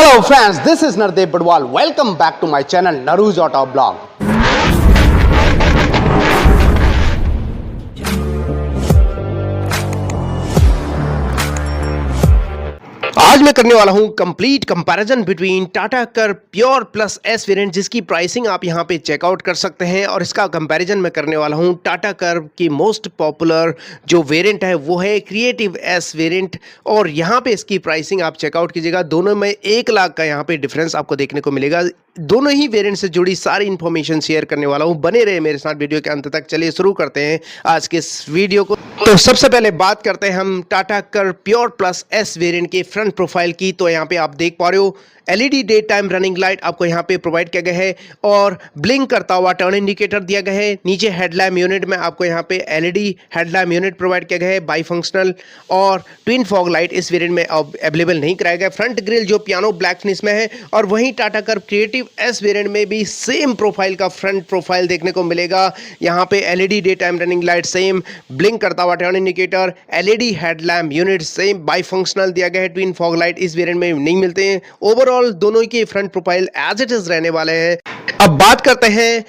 Hello friends, this is Nardeep Budwal. Welcome back to my channel Naru's Auto Blog. आज मैं करने वाला हूं complete comparison between Tata curve pure plus S variant, जिसकी pricing आप यहां पे चेकआउट कर सकते हैं। और इसका कंपैरिजन मैं करने वाला हूं टाटा कर्व की मोस्ट पॉपुलर जो वेरिएंट है वो है क्रिएटिव एस वेरिएंट, और यहां पे इसकी प्राइसिंग आप चेकआउट कीजिएगा। दोनों में 1 लाख का यहां पे डिफरेंस आपको देखने को मिलेगा। दोनों ही वेरिएंट से जुड़ी सारी इंफॉर्मेशन शेयर करने वाला हूं, बने रहे मेरे साथ वीडियो के अंत तक। चलिए शुरू करते हैं आज के इस वीडियो को। तो सबसे पहले बात करते हैं हम Tata curve pure plus S variant के फ्रंट प्रोफाइल की। तो यहाँ पे आप देख पा रहे हो LED day time running light आपको यहाँ पे प्रोवाइड किया गया है, और ब्लिंक करता हुआ टर्न इंडिकेटर दिया गया है। नीचे हेडलैम्प यूनिट में आपको यहाँ पे एलईडी हेडलैम्प यूनिट प्रोवाइड किया गया है बाई फंक्शनल, और ट्विन फॉग लाइट इस वेरिएंट में अवेलेबल नहीं कराया गया। फ्रंट ग्रिल जो पियानो ब्लैक फिनिश में है, और वहीं Tata curve creative S variant में भी सेम प्रोफाइल का फ्रंट प्रोफाइल देखने को मिलेगा। यहाँ पे LED day time running light same, blink करता हुआ turn indicator, LED headlamp unit same, by functional दिया गया है। ट्विन फॉग लाइट इस वेरिएंट में नहीं मिलते हैं। ओवरऑल दोनों के front profile as it is रहने वाले हैं। अब बात करते हैं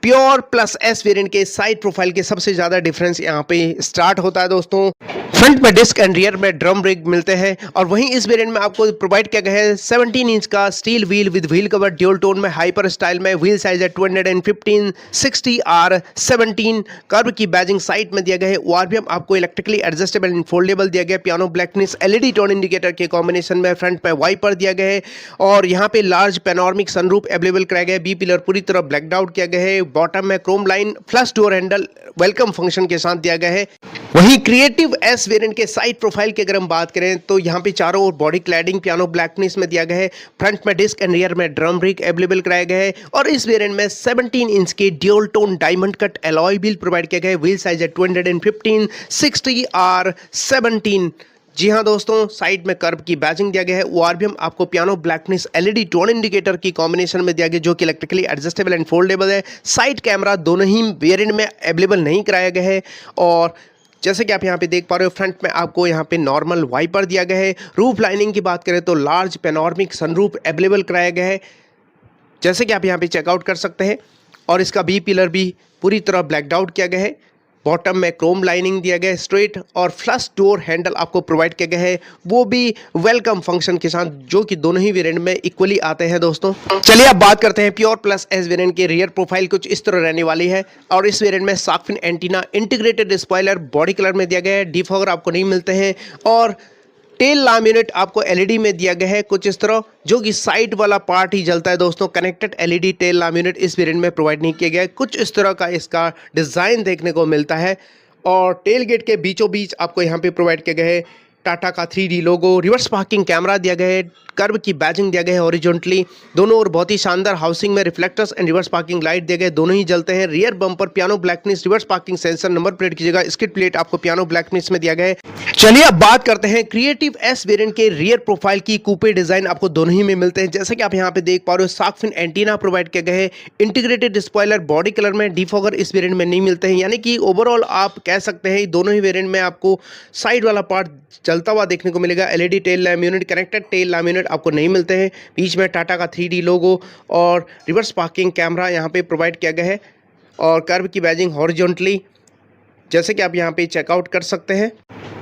प्योर प्लस एस वेरिएंट के साइड प्रोफाइल के। सबसे ज्यादा डिफरेंस यहाँ पे स्टार्ट होता है दोस्तों। फ्रंट में डिस्क एंड रियर में ड्रम ब्रेक मिलते हैं, और वहीं इस वेरिएंट में आपको प्रोवाइड किया गया है 17 इंच का steel wheel with wheel cover dual tone में हाइपर स्टाइल में। व्हील साइज है 215 60R17। कर्व की बैजिंग साइड में दिया गया है। ओआरपीएम आपको इलेक्ट्रिकली एडजस्टेबल एंड फोल्डेबल दिया गया है। Piano blackness LED turn indicator के कॉम्बिनेशन में फ्रंट पे वाइपर दिया गया है, और यहाँ पे लार्ज पैनोरामिक सनरूफ अवेलेबल कराया गया है। बी पिलर पूरी तरह ब्लैकड आउट किया गया है। बॉटम में Chrome line flush door handle welcome function के साथ दिया गया है। वहीं क्रिएटिव एस वेरिएंट के साइड प्रोफाइल की अगर हम बात करें तो यहाँ पे चारों ओर बॉडी क्लैडिंग पियानो ब्लैकनेस में दिया गया है। फ्रंट में डिस्क एंड रियर में ड्रम ब्रेक अवेलेबल कराया गया है, और इस वेरिएंट में 17 इंच के dual tone diamond cut alloy wheel provide किया गया है। व्हील साइज है 215 60R17। जी हाँ दोस्तों, साइड में कर्व की बैजिंग दिया गया है। ओआरपीएम आपको piano blackness LED tone indicator की कॉम्बिनेशन में दिया गया, जो कि इलेक्ट्रिकली एडजस्टेबल एंड फोल्डेबल है। साइड कैमरा दोनों ही वेरिएंट में अवेलेबल नहीं कराया गया है, और जैसे कि आप यहाँ पे देख पा रहे हो फ्रंट में आपको यहाँ पे नॉर्मल वाइपर दिया गया है। रूफ लाइनिंग की बात करें तो लार्ज पैनोरामिक सनरूफ अवेलेबल कराया गया है, जैसे कि आप यहाँ पे चेकआउट कर सकते हैं। और इसका बी पिलर भी पूरी तरह ब्लैकड आउट किया गया है। बॉटम में क्रोम लाइनिंग दिया गया है स्ट्रेट, और फ्लश डोर हैंडल आपको प्रोवाइड किया गया है, वो भी वेलकम फंक्शन के साथ, जो कि दोनों ही वेरिएंट में इक्वली आते हैं दोस्तों। चलिए अब बात करते हैं प्योर प्लस एस वेरिएंट के रियर प्रोफाइल। कुछ इस तरह रहने वाली है, और इस वेरिएंट में shark fin antenna integrated spoiler body colour में दिया गया है। डिफॉगर आपको नहीं मिलते हैं, और टेल लैम्प यूनिट आपको एलईडी में दिया गया है कुछ इस तरह, जो कि साइड वाला पार्ट ही जलता है दोस्तों। Connected LED tail lamp unit इस वेरिएंट में प्रोवाइड नहीं किया गया है। कुछ इस तरह का इसका डिज़ाइन देखने को मिलता है, और टेल गेट के बीचों बीच आपको यहाँ पे प्रोवाइड किया गया है टाटा का 3D लोगो। रिवर्स पार्किंग कैमरा दिया गया है। कर्व की बैजिंग दिया गया है हॉरिजॉन्टली दोनों, और बहुत ही शानदार हाउसिंग में reflectors and reverse parking light दिए गए, दोनों ही जलते हैं। Rear bumper piano blackness, reverse parking sensor, number plate की जगह स्किड प्लेट आपको पियानो ब्लैकनेस में दिया गया है। चलिए अब बात करते हैं क्रिएटिव एस वेरिएंट के रियर प्रोफाइल की। कूपे डिजाइन आपको दोनों ही में मिलते हैं, जैसे कि आप यहाँ पे देख पा रहे हो। शार्क फिन एंटीना प्रोवाइड किया गया है। इंटीग्रेटेड स्पॉइलर बॉडी कलर में, डिफॉगर इस वेरिएंट में नहीं मिलते हैं, यानी कि ओवरऑल आप कह सकते हैं दोनों ही वेरिएंट में आपको साइड वाला पार्ट जलता हुआ देखने को मिलेगा। LED tail lamp unit, connected tail lamp unit आपको नहीं मिलते हैं। बीच में टाटा का 3D लोगो और रिवर्स पार्किंग कैमरा यहाँ पे प्रोवाइड किया गया है, और कर्व की बैजिंग हॉरिजॉन्टली, जैसे कि आप यहाँ पे चेकआउट कर सकते हैं।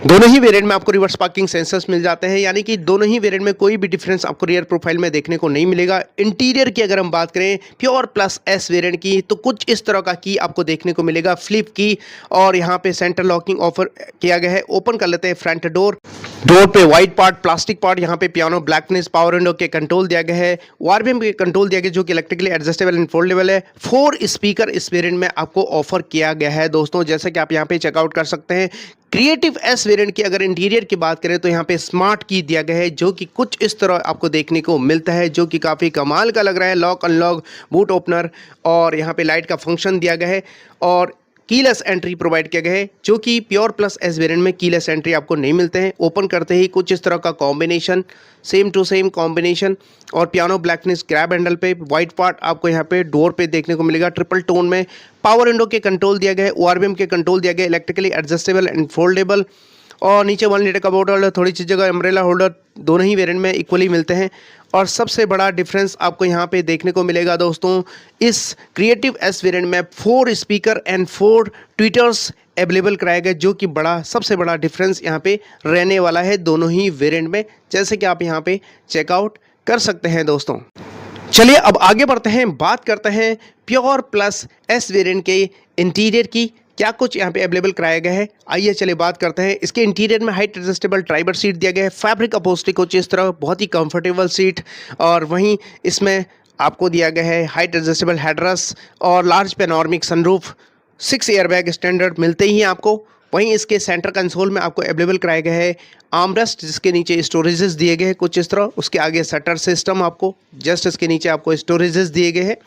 दोनों ही वेरिएंट में आपको रिवर्स पार्किंग सेंसर्स मिल जाते हैं, यानी कि दोनों ही वेरिएंट में कोई भी डिफरेंस आपको रियर प्रोफाइल में देखने को नहीं मिलेगा। इंटीरियर की अगर हम बात करें प्योर प्लस एस वेरिएंट की, तो कुछ इस तरह का की आपको देखने को मिलेगा, फ्लिप की, और यहाँ पे सेंटर लॉकिंग ऑफर किया गया है। ओपन कर लेते हैं फ्रंट डोर। डोर पे व्हाइट पार्ट, प्लास्टिक पार्ट, यहाँ पे पियानो ब्लैकनेस, पावर विंडो के कंट्रोल दिया गया है। ओआरपीएम के कंट्रोल दिया गया, जो कि इलेक्ट्रिकली एडजस्टेबल एंड फोल्डेबल है। 4 स्पीकर इस वेरिएंट में आपको ऑफर किया गया है दोस्तों, जैसे कि आप यहाँ पे चेकआउट कर सकते हैं। क्रिएटिव एस वेरिएंट की अगर इंटीरियर की बात करें तो यहाँ पे स्मार्ट की दिया गया है, जो कि कुछ इस तरह आपको देखने को मिलता है, जो कि काफ़ी कमाल का लग रहा है। लॉक अनलॉक, बूट ओपनर, और यहाँ पे लाइट का फंक्शन दिया गया है, और कीलेस एंट्री प्रोवाइड किया गया है, जो कि प्योर प्लस एस वेरिएंट में कीलेस एंट्री आपको नहीं मिलते हैं। ओपन करते ही कुछ इस तरह का combination, same to same combination, और पियानो ब्लैकनेस ग्रैब हैंडल पे व्हाइट पार्ट आपको यहाँ पे डोर पे देखने को मिलेगा ट्रिपल टोन में। पावर विंडो के कंट्रोल दिया गया है, ओआरपीएम के कंट्रोल दिया गया है, इलेक्ट्रिकली एडजस्टेबल एंड फोल्डेबल, और नीचे 1 लीटर का बोतल होल्डर, थोड़ी सी जगह अम्ब्रेला होल्डर, दोनों ही वेरिएंट में इक्वली मिलते हैं। और सबसे बड़ा डिफरेंस आपको यहाँ पे देखने को मिलेगा दोस्तों, इस क्रिएटिव एस वेरिएंट में 4 स्पीकर एंड 4 ट्विटर्स अवेलेबल कराया गया, जो कि सबसे बड़ा डिफरेंस यहाँ पे रहने वाला है दोनों ही वेरिएंट में, जैसे कि आप यहाँ पे चेकआउट कर सकते हैं दोस्तों। चलिए अब आगे बढ़ते हैं, बात करते हैं प्योर प्लस एस वेरिएंट के इंटीरियर की, क्या कुछ यहाँ पे अवेलेबल कराया गया है। आइए चलिए बात करते हैं। इसके इंटीरियर में हाइट एडजस्टेबल ड्राइवर सीट दिया गया है, फैब्रिक अपहोल्स्ट्री कुछ इस तरह, बहुत ही कंफर्टेबल सीट। और वहीं इसमें आपको दिया गया है हाइट एडजस्टेबल हेडरेस्ट और large panoramic sunroof, 6 airbag standard मिलते ही हैं आपको। वहीं इसके सेंटर कंसोल में आपको अवेलेबल कराया गया है आर्मरेस्ट, जिसके नीचे स्टोरेजेस दिए गए हैं कुछ इस तरह। उसके आगे शटर सिस्टम, आपको जस्ट इसके नीचे आपको स्टोरेजेस दिए गए हैं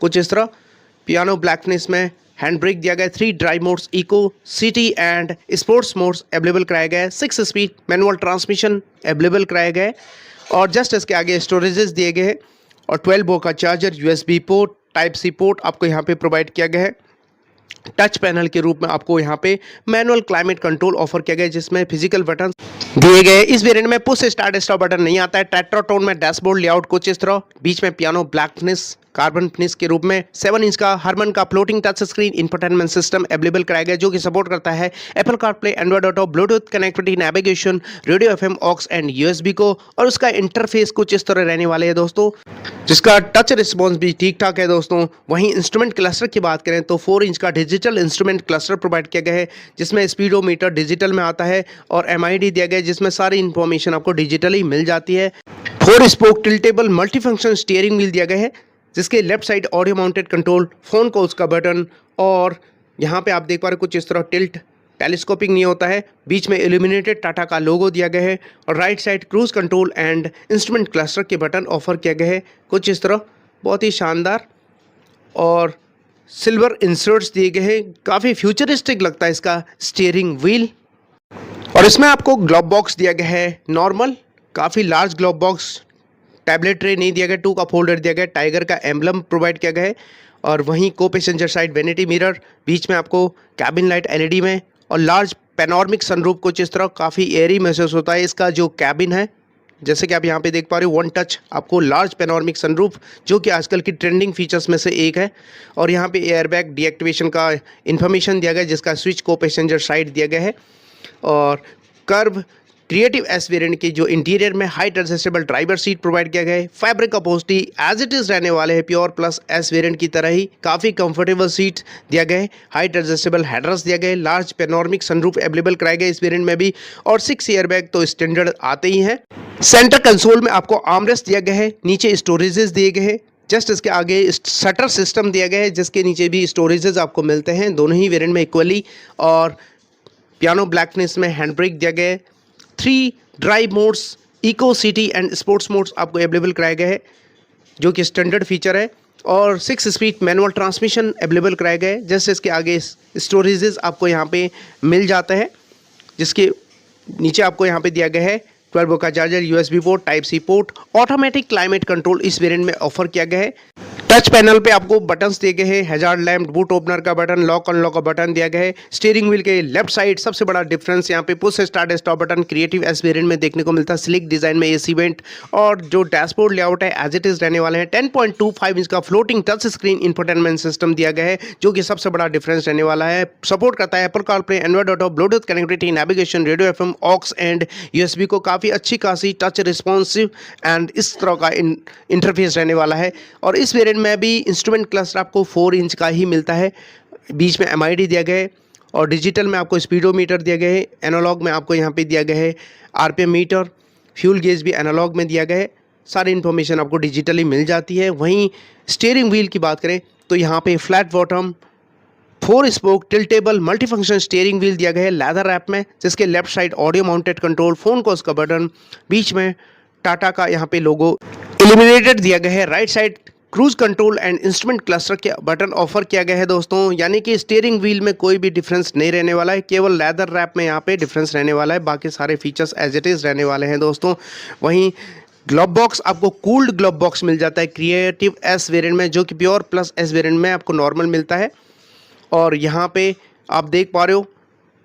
कुछ इस तरह। पियानो ब्लैकनेस में हैंड ब्रेक दिया गया है, 3 drive modes, eco, city and sports modes available कराया गया है, 6 स्पीड मैनुअल ट्रांसमिशन अवेलेबल कराया गया है। और जस्ट इसके आगे स्टोरेजेस दिए गए हैं और 12 वोल्ट का charger, USB port, type C port आपको यहाँ पे प्रोवाइड किया गया है। टच पैनल के रूप में आपको यहाँ पे मैनुअल क्लाइमेट कंट्रोल ऑफर किया गया है, जिसमें फिजिकल बटन दिए गए। इस वेरिएंट में पुश स्टार्ट स्टॉप बटन नहीं आता है। टेट्राटोन में डैशबोर्ड लेआउट कुछ इस तरह, बीच में पियानो ब्लैकनेस कार्बन फिनिश के रूप में 7 इंच का हरमन का floating touch screen infotainment system available कराया गया, जो कि सपोर्ट करता है Apple CarPlay, Android Auto, Bluetooth connectivity, navigation, radio FM, aux and USB को। और उसका इंटरफेस कुछ इस तरह रहने वाले हैं दोस्तों, जिसका टच रिस्पॉन्स भी ठीक ठाक है दोस्तों। वहीं इंस्ट्रूमेंट क्लस्टर की बात करें तो 4 इंच का डिजिटल इंस्ट्रूमेंट क्लस्टर प्रोवाइड किया गया है, जिसमें स्पीडोमीटर डिजिटल में आता है और MID दिया गया है, जिसमें सारी इंफॉर्मेशन आपको डिजिटली मिल जाती है। 4 spoke tiltable multifunction steering wheel दिया गया है, जिसके left side audio mounted control, phone calls का बटन, और यहाँ पे आप देख पा रहे कुछ इस तरह टिल्ट टेलीस्कोपिंग नहीं होता है। बीच में इल्यूमिनेटेड टाटा का लोगो दिया गया है और right side cruise control and instrument cluster के बटन ऑफर किया गया है कुछ इस तरह, बहुत ही शानदार। और सिल्वर इंसर्ट्स दिए गए हैं, काफ़ी फ्यूचरिस्टिक लगता है इसका स्टीयरिंग व्हील। और इसमें आपको ग्लोव बॉक्स दिया गया है नॉर्मल, काफ़ी large glove box, tablet tray नहीं दिया गया, 2 का फोल्डर दिया गया, टाइगर का एम्बलम प्रोवाइड किया गया है। और वहीं को पैसेंजर साइड वेनिटी मिरर, बीच में आपको कैबिन लाइट LED में, और लार्ज पैनोरामिक सनरूफ कुछ इस तरह, काफ़ी एयरी महसूस होता है इसका जो कैबिन है, जैसे कि आप यहाँ पे देख पा रहे हो। 1 टच आपको लार्ज पैनोरामिक सनरूफ, जो कि आजकल की ट्रेंडिंग फीचर्स में से एक है। और यहाँ पे एयरबैग डीएक्टिवेशन का इन्फॉर्मेशन दिया गया है, जिसका स्विच को पैसेंजर साइड दिया गया है। और कर्व क्रिएटिव एस वेरिएंट की जो इंटीरियर में height adjustable driver seat provide किया गया है, fabric upholstery as it is रहने वाले हैं प्योर प्लस एस वेरिएंट की तरह ही, काफ़ी कंफर्टेबल सीट दिया गया है, हाइट एडजस्टेबल हेडरेस्ट दिया गया है, लार्ज पैनोरामिक सनरूफ अवेलेबल कराया गया इस वेरिएंट में भी, और 6 एयरबैग तो स्टैंडर्ड आते ही हैं। सेंटर कंसोल में आपको आर्मरेस्ट दिया गया है, नीचे स्टोरेजेस दिए गए हैं, जस्ट इसके आगे शटर सिस्टम दिया गया है, जिसके नीचे भी स्टोरेजेस आपको मिलते हैं दोनों ही वेरिएंट में इक्वली। और पियानो ब्लैकनेस में हैंड ब्रेक दिया गया है, 3 drive modes, eco, city and sports modes आपको अवेलेबल कराया गया है, जो कि स्टैंडर्ड फीचर है। और 6 स्पीड मैनुअल ट्रांसमिशन अवेलेबल कराया गया है, जैसे इसके आगे स्टोरेजेस आपको यहाँ पे मिल जाता है, जिसके नीचे आपको यहाँ पे दिया गया है 12 वोल्ट का charger, USB port, type C port, automatic climate control इस वेरिएंट में ऑफर किया गया है। टच पैनल पे आपको बटन्स दिए गए हैं, हैजार्ड लैम्प, बूट ओपनर का बटन, लॉक अनलॉक का बटन दिया गया है। स्टीयरिंग व्हील के लेफ्ट साइड सबसे बड़ा डिफरेंस यहाँ पे push start stop button creative S variant में देखने को मिलता है, स्लिक डिजाइन में AC वेंट। और जो डैशबोर्ड लेआउट है एज इट इज रहने वाले हैं, 10.25 इंच का floating touch screen infotainment system दिया गया है, जो कि सबसे बड़ा डिफरेंस रहने वाला है। सपोर्ट करता है Apple CarPlay, Android Auto, Bluetooth connectivity, navigation, radio FM, aux and USB को, काफ़ी अच्छी खासी टच रिस्पॉन्सिव एंड इस तरह का इंटरफेस रहने वाला है। और इस वेरिएंट में भी इंस्ट्रूमेंट क्लस्टर आपको 4 इंच का ही मिलता है, बीच में MID दिया गया है, और डिजिटल में आपको स्पीडोमीटर दिया गया है, एनालॉग में आपको यहाँ पे दिया गया है RPM मीटर, फ्यूल गेज भी एनालॉग में दिया गया है, सारी इन्फॉर्मेशन आपको डिजिटली मिल जाती है। वहीं स्टीयरिंग व्हील की बात करें तो यहाँ पे flat bottom 4 spoke tiltable multifunction steering wheel दिया गया है लेदर रैप में, जिसके left side audio mounted control, phone calls का बटन, बीच में टाटा का यहाँ पे लोगो इल्यूमिनेटेड दिया गया है, right side cruise control and instrument cluster के बटन ऑफर किया गया है दोस्तों। यानी कि स्टीयरिंग व्हील में कोई भी डिफरेंस नहीं रहने वाला है, केवल लेदर रैप में यहाँ पे डिफरेंस रहने वाला है, बाकी सारे फीचर्स एज इट इज़ रहने वाले हैं दोस्तों। वहीं ग्लोव बॉक्स आपको कूल्ड ग्लोव बॉक्स मिल जाता है क्रिएटिव एस वेरिएंट में, जो कि प्योर प्लस एस वेरिएंट में आपको नॉर्मल मिलता है। और यहाँ पे आप देख पा रहे हो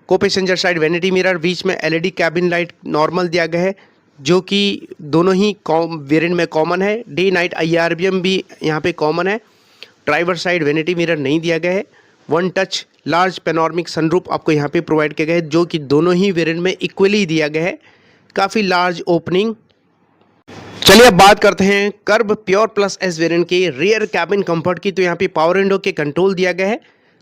को पैसेंजर साइड वैनिटी मिरर, बीच में एलईडी कैबिन लाइट नॉर्मल दिया गया है जो कि दोनों ही वेरिएंट में कॉमन है। डे नाइट IRBM भी यहाँ पे कॉमन है। ड्राइवर साइड वैनिटी मिरर नहीं दिया गया है। One touch large panoramic sunroof आपको यहाँ पे प्रोवाइड किया गया है जो कि दोनों ही वेरिएंट में इक्वली दिया गया है। काफ़ी लार्ज ओपनिंग। चलिए अब बात करते हैं curve pure plus S variant के रियर कैबिन कंफर्ट की। तो यहाँ पे पावर विंडो के कंट्रोल दिया गया है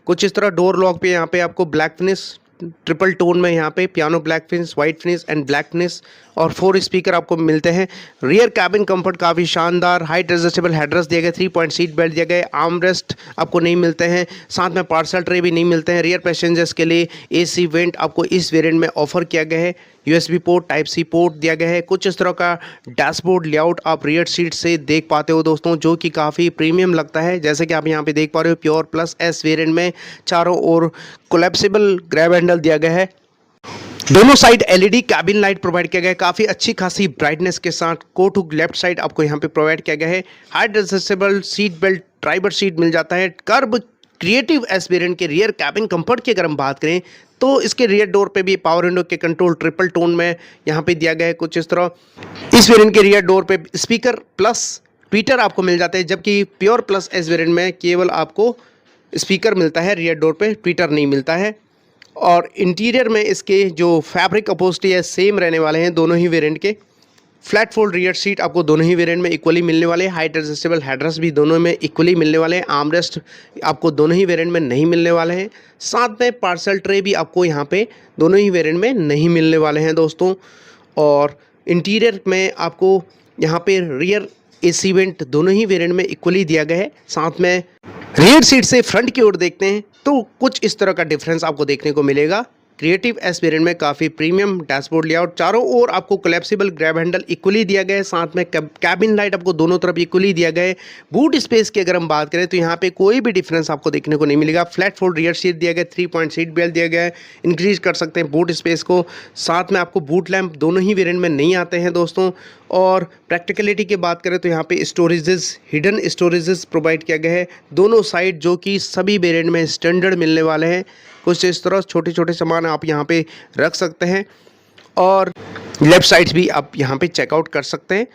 कुछ इस तरह। डोर लॉक पे यहाँ पे आपको ब्लैक फिनिश ट्रिपल टोन में यहाँ पे piano black finish, white finish and black finish और 4 स्पीकर आपको मिलते हैं। रियर कैबिन कंफर्ट काफ़ी शानदार। हाइट एडजस्टेबल हेडरेस्ट दिया गया, 3 पॉइंट सीट बेल्ट दिया गया, आर्म रेस्ट आपको नहीं मिलते हैं, साथ में पार्सल ट्रे भी नहीं मिलते हैं। रियर पैसेंजर्स के लिए AC वेंट आपको इस वेरिएंट में ऑफर किया गया है। USB port, type C port दिया गया है। कुछ इस तरह का डैशबोर्ड लेआउट आप रियर सीट से देख पाते हो दोस्तों, जो कि काफ़ी प्रीमियम लगता है। जैसे कि आप यहाँ पे देख पा रहे हो, प्योर प्लस एस वेरिएंट में चारों ओर कोलैप्सिबल ग्रैब हैंडल दिया गया है। दोनों side LED cabin light provide किया गया है काफ़ी अच्छी खासी ब्राइटनेस के साथ। को टू लेफ्ट साइड आपको यहाँ पे प्रोवाइड किया गया है। Height adjustable seat belt, driver seat मिल जाता है। कर्व क्रिएटिव एस वेरिएंट के रियर कैबिन कंफर्ट की अगर हम बात करें तो इसके रियर डोर पे भी पावर विंडो के कंट्रोल ट्रिपल टोन में यहाँ पे दिया गया है कुछ इस तरह। इस वेरिएंट के रियर डोर पे स्पीकर प्लस ट्विटर आपको मिल जाता है, जबकि प्योर प्लस एस वेरिएंट में केवल आपको स्पीकर मिलता है, रियर डोर पे ट्विटर नहीं मिलता है। और इंटीरियर में इसके जो फैब्रिक अपहोल्स्ट्री है सेम रहने वाले हैं दोनों ही वेरिएंट के। फ्लैट फोल्ड रियर सीट आपको दोनों ही वेरिएंट में इक्वली मिलने वाले हैं। हाइट एडजस्टेबल हेडरेस्ट भी दोनों में इक्वली मिलने वाले हैं। आर्मरेस्ट आपको दोनों ही वेरिएंट में नहीं मिलने वाले हैं। साथ में पार्सल ट्रे भी आपको यहाँ पे दोनों ही वेरिएंट में नहीं मिलने वाले हैं दोस्तों। और इंटीरियर में आपको यहाँ पे रियर AC वेंट दोनों ही वेरिएंट में इक्वली दिया गया है। साथ में रियर सीट से फ्रंट की ओर देखते हैं तो कुछ इस तरह का डिफरेंस आपको देखने को मिलेगा। क्रिएटिव एस वेरिएंट में काफ़ी प्रीमियम डैशबोर्ड लेआउट, चारों ओर आपको कोलैप्सिबल ग्रैब हैंडल इक्वली दिया गया है। साथ में कैबिन लाइट आपको दोनों तरफ इक्वली दिया गया है। बूट स्पेस की अगर हम बात करें तो यहाँ पे कोई भी डिफरेंस आपको देखने को नहीं मिलेगा। फ्लैट फोल्ड रियर सीट दिया गया, 3 पॉइंट सीट बेल्ट दिया गया है, इंक्रीज कर सकते हैं बूट स्पेस को। साथ में आपको बूट लैंप दोनों ही वेरिएंट में नहीं आते हैं दोस्तों। और प्रैक्टिकलिटी की बात करें तो यहाँ पे स्टोरेजेस, हिडन स्टोरेजेस प्रोवाइड किया गया है दोनों साइड, जो कि सभी वेरिएंट में स्टैंडर्ड मिलने वाले हैं। कुछ इस तरह छोटे छोटे सामान आप यहाँ पे रख सकते हैं और लेफ्ट साइड भी आप यहाँ पे चेकआउट कर सकते हैं।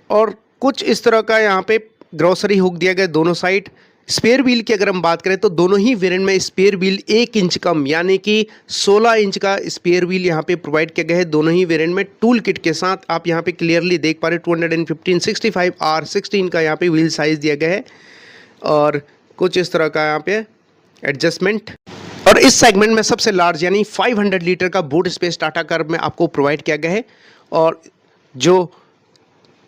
और कुछ इस तरह का यहाँ पे ग्रोसरी हुक दिया गया दोनों साइड। स्पेयर व्हील की अगर हम बात करें तो दोनों ही वेरिएंट में स्पेयर व्हील 1 इंच कम यानी कि 16 इंच का स्पेयर व्हील यहाँ पे प्रोवाइड किया गया है दोनों ही वेरिएंट में। टूल किट के साथ आप यहाँ पे क्लियरली देख पा रहे हो 215/65 R16 का यहाँ पे व्हील साइज दिया गया है। और कुछ इस तरह का यहाँ पे एडजस्टमेंट। और इस सेगमेंट में सबसे लार्ज यानी 500 लीटर का बूट स्पेस टाटा कर्व में आपको प्रोवाइड किया गया है। और जो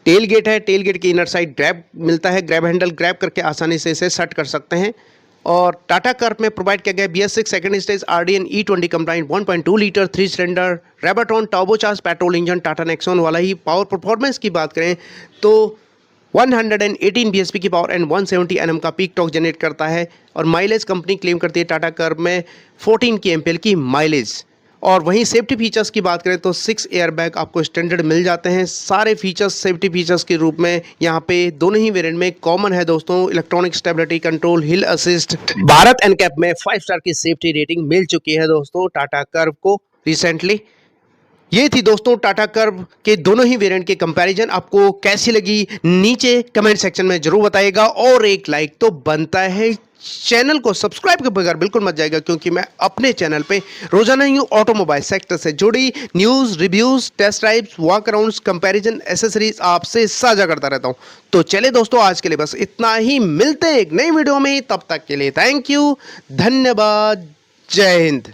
टेल गेट है, टेल गेट की इनर साइड ग्रैब मिलता है, ग्रैब हैंडल ग्रैब करके आसानी से इसे सेट कर सकते हैं। और टाटा कर्व में प्रोवाइड किया गया BS6 second stage RDN E20 compliant 1.2 litre 3 cylinder Revotron turbocharge petrol engine Tata Nexon वाला ही। पावर परफॉर्मेंस की बात करें तो 118 bhp की पावर एंड 170 Nm का पीक टॉर्क जनरेट करता है। और माइलेज कंपनी क्लेम करती है टाटा कर्व में 14 kmpl की माइलेज। और वहीं सेफ्टी फीचर्स की बात करें तो 6 एयरबैग आपको स्टैंडर्ड मिल जाते हैं। सारे फीचर्स सेफ्टी फीचर्स के रूप में यहाँ पे दोनों ही वेरिएंट में कॉमन है दोस्तों। इलेक्ट्रॉनिक स्टेबिलिटी कंट्रोल, हिल असिस्ट, भारत एनकैप में 5 स्टार की सेफ्टी रेटिंग मिल चुकी है दोस्तों टाटा कर्व को रिसेंटली। ये थी दोस्तों टाटा कर्व के दोनों ही वेरिएंट के कंपैरिजन। आपको कैसी लगी नीचे कमेंट सेक्शन में जरूर बताइएगा और एक लाइक तो बनता है। चैनल को सब्सक्राइब के बगैर बिल्कुल मत जाएगा, क्योंकि मैं अपने चैनल पे रोजाना ही ऑटोमोबाइल सेक्टर से जुड़ी news, reviews, test drives, walk arounds, comparison, accessories आपसे साझा करता रहता हूं। तो चले दोस्तों, आज के लिए बस इतना ही। मिलते हैं एक नई वीडियो में, तब तक के लिए थैंक यू, धन्यवाद, जय हिंद।